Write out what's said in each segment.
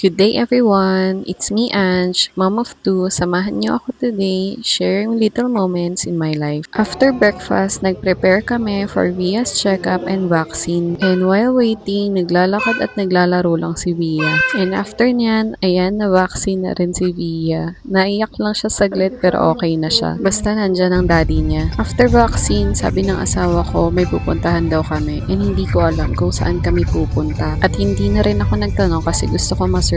Good day everyone! It's me Ange, mom of two. Samahan niyo ako today sharing little moments in my life. After breakfast, nag-prepare kami for Via's checkup and vaccine. And while waiting, naglalakad at naglalaro lang si Via. And after niyan, ayan, na-vaccine na rin si Via. Naiyak lang siya saglit pero okay na siya. Basta nandyan ang daddy niya. After vaccine, sabi ng asawa ko may pupuntahan daw kami. And hindi ko alam kung saan kami pupunta. At hindi na rin ako nagtanong kasi gusto ko ma-surprise.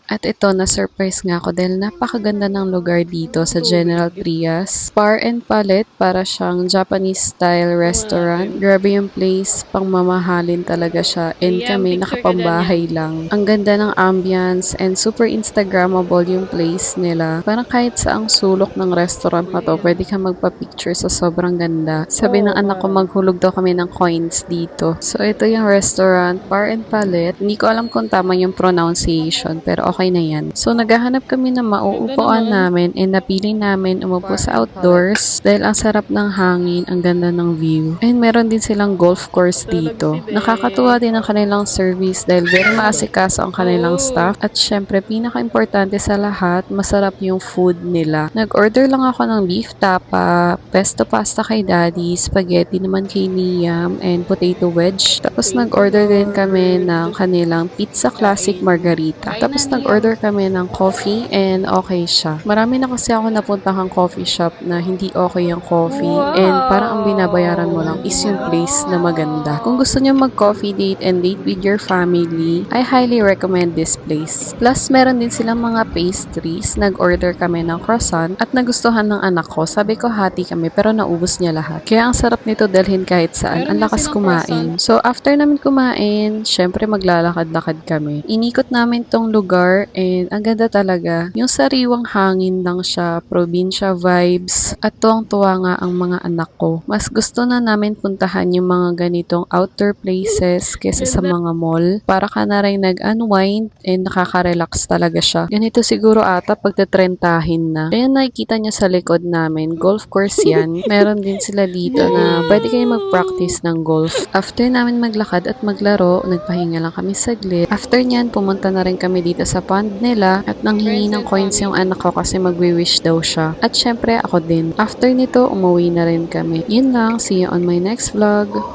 At ito, na-surprise nga ako dahil napakaganda ng lugar dito sa General Trias. Bar and Palette, para siyang Japanese-style restaurant. Grabe yung place, pang mamahalin talaga siya. And kami, nakapambahay lang. Ang ganda ng ambience and super Instagrammable yung place nila. Parang kahit saang sulok ng restaurant na to, pwede ka magpa-picture sa sobrang ganda. Sabi ng anak ko, maghulog daw kami ng coins dito. So, ito yung restaurant, Bar and Palette. Hindi ko alam kung tama yung pronunciation, pero okay na yan. So, naghahanap kami ng mauupuan namin and napili namin umupo sa outdoors dahil ang sarap ng hangin, ang ganda ng view. And meron din silang golf course dito. Nakakatuwa din ang kanilang service dahil very maasikaso ang kanilang staff at syempre, pinaka-importante sa lahat, masarap yung food nila. Nag-order lang ako ng beef tapa, pesto pasta kay daddy, spaghetti naman kay Liam, and potato wedge. Tapos nag-order din kami ng kanilang pizza classic margarita. Tapos nag-order kami ng coffee and okay siya. Marami na kasi ako napuntahang coffee shop na hindi okay yung coffee and parang ang binabayaran mo lang is yung place na maganda. Kung gusto niyo mag-coffee date and date with your family, I highly recommend this place. Plus, meron din silang mga pastries. Nag-order kami ng croissant at nagustuhan ng anak ko. Sabi ko hati kami pero naubos niya lahat. Kaya ang sarap nito dalhin kahit saan. Ang lakas kumain. So, after namin kumain, syempre maglalakad-lakad kami. Inikot namin tong lugar and ang ganda talaga. Yung sariwang hangin lang siya, probinsya vibes, at tuwang-tuwa nga ang mga anak ko. Mas gusto na namin puntahan yung mga ganitong outdoor places kesa sa mga mall. Para ka na rin nag-unwind and nakaka-relax talaga siya. Ganito siguro ata pagtatrentahin na. Kaya nakikita nyo sa likod namin, golf course yan. Meron din sila dito na pwede kayo mag-practice ng golf. After namin maglakad at maglaro, nagpahinga lang kami saglit. After nyan, pumunta na rin kami dito sa pond nila at nanghingi ng coins yung anak ko kasi magwi-wish daw siya. At syempre ako din. After nito, umuwi na rin kami. Yun lang, see you on my next vlog.